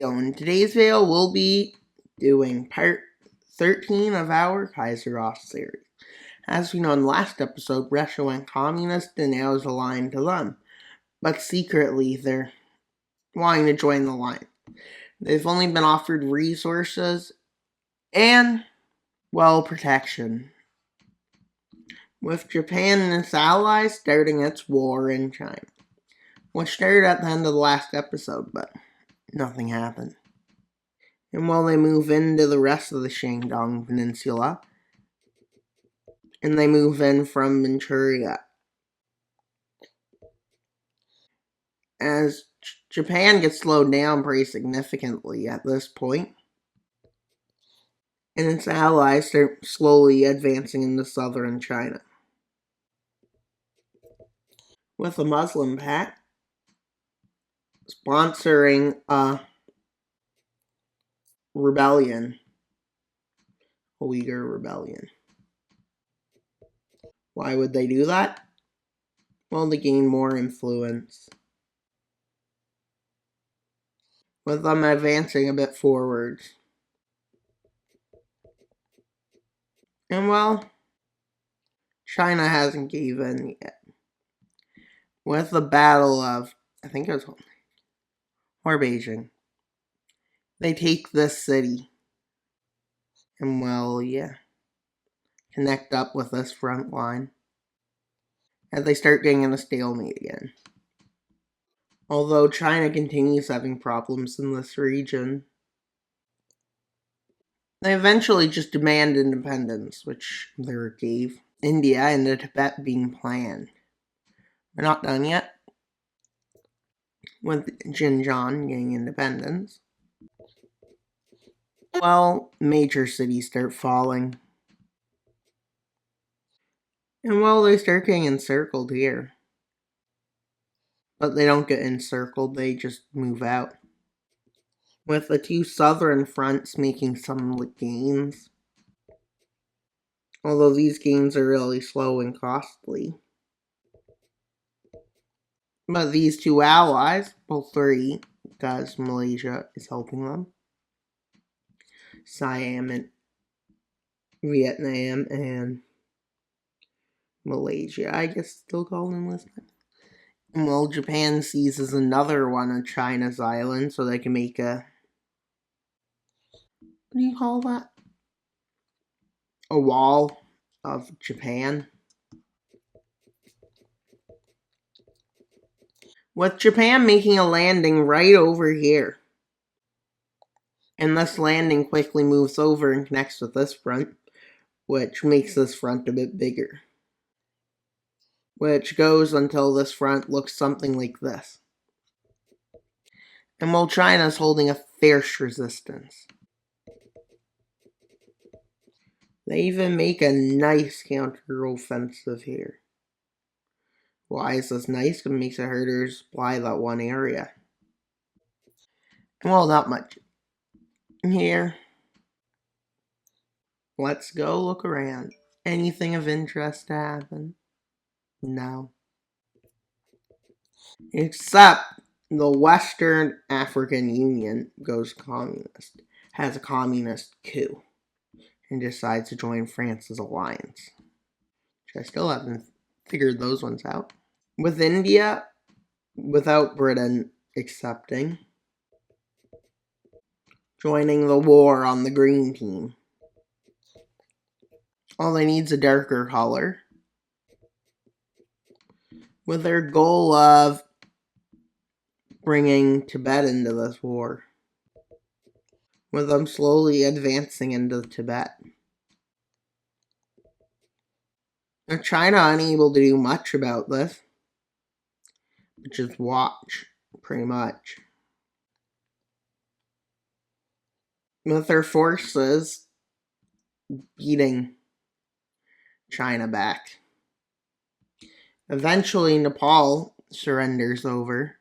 So in today's video, we'll be doing part 13 of our KaiserOst series. As we know in the last episode, Russia went communist and now is aligned to them. But secretly, they're wanting to join the line. They've only been offered resources and, well, protection. With Japan and its allies starting its war in China. Which started at the end of the last episode, but nothing happened. And while they move into the rest of the Shandong Peninsula, and they move in from Manchuria. As Japan gets slowed down pretty significantly at this point, and its allies start slowly advancing into southern China. With a Muslim pact sponsoring a rebellion, a Uyghur rebellion. Why would they do that? Well, to gain more influence. With them advancing a bit forwards. And well, China hasn't given yet. With the Battle of, I think it was or Beijing, they take this city. And well, yeah, connect up with this front line. And they start getting in a stalemate again. Although China continues having problems in this region, they eventually just demand independence, which they gave India and the Tibet being planned. We're not done yet with Xinjiang getting independence. Well, major cities start falling. And well, they start getting encircled here. But they don't get encircled, they just move out. With the two southern fronts making some gains. Although these gains are really slow and costly. But these two allies, well, three, because Malaysia is helping them. Siam and Vietnam and Malaysia, I guess still call them this time. And well, Japan seizes another one of China's islands so they can make a, what do you call that? A wall of Japan. With Japan making a landing right over here. And this landing quickly moves over and connects with this front, which makes this front a bit bigger. Which goes until this front looks something like this. And while China's holding a fierce resistance. They even make a nice counter-offensive here. Why is this nice? Because it makes it harder to supply that one area. Well, not much. Here. Let's go look around. Anything of interest to happen? No. Except the Western African Union goes communist. Has a communist coup. And decides to join France's alliance. Which I still haven't figured those ones out. With India, without Britain accepting, joining the war on the green team. All they need is a darker color. With their goal of bringing Tibet into this war. With them slowly advancing into Tibet. Now, China unable to do much about this. Just watch, pretty much. With their forces beating China back. Eventually, Nepal surrenders over.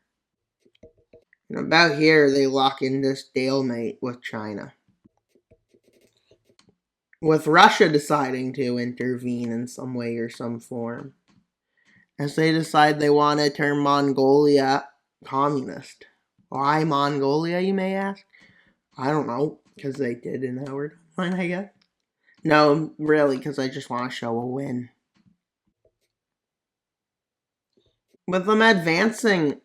And about here, they lock into stalemate with China. With Russia deciding to intervene in some way or some form. As they decide they want to turn Mongolia communist. Why Mongolia, you may ask? I don't know, because they did in our timeline, I guess. No, really, because I just want to show a win. With them advancing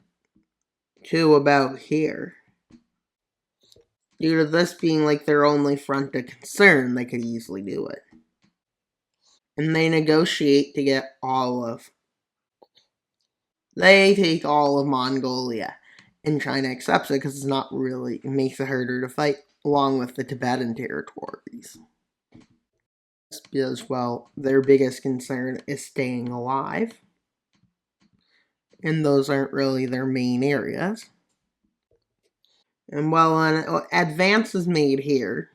to about here, due to this being like their only front of concern, they could easily do it. And they negotiate to get they take all of Mongolia. And China accepts it because it makes it harder to fight, along with the Tibetan territories. Because, well, their biggest concern is staying alive. And those aren't really their main areas. And while an advance is made here,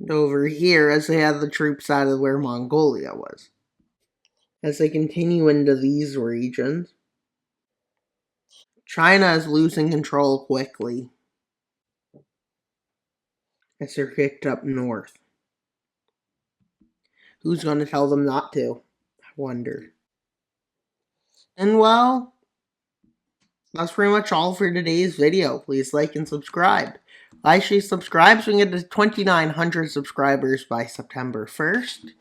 and over here, as they have the troops out of where Mongolia was. As they continue into these regions, China is losing control quickly as they're kicked up north. Who's going to tell them not to? I wonder. And well, that's pretty much all for today's video. Please like and subscribe. Like, share, subscribe so we can get to 2,900 subscribers by September 1st.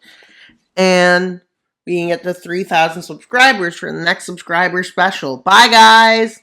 And we can get to 3,000 subscribers for the next subscriber special. Bye, guys!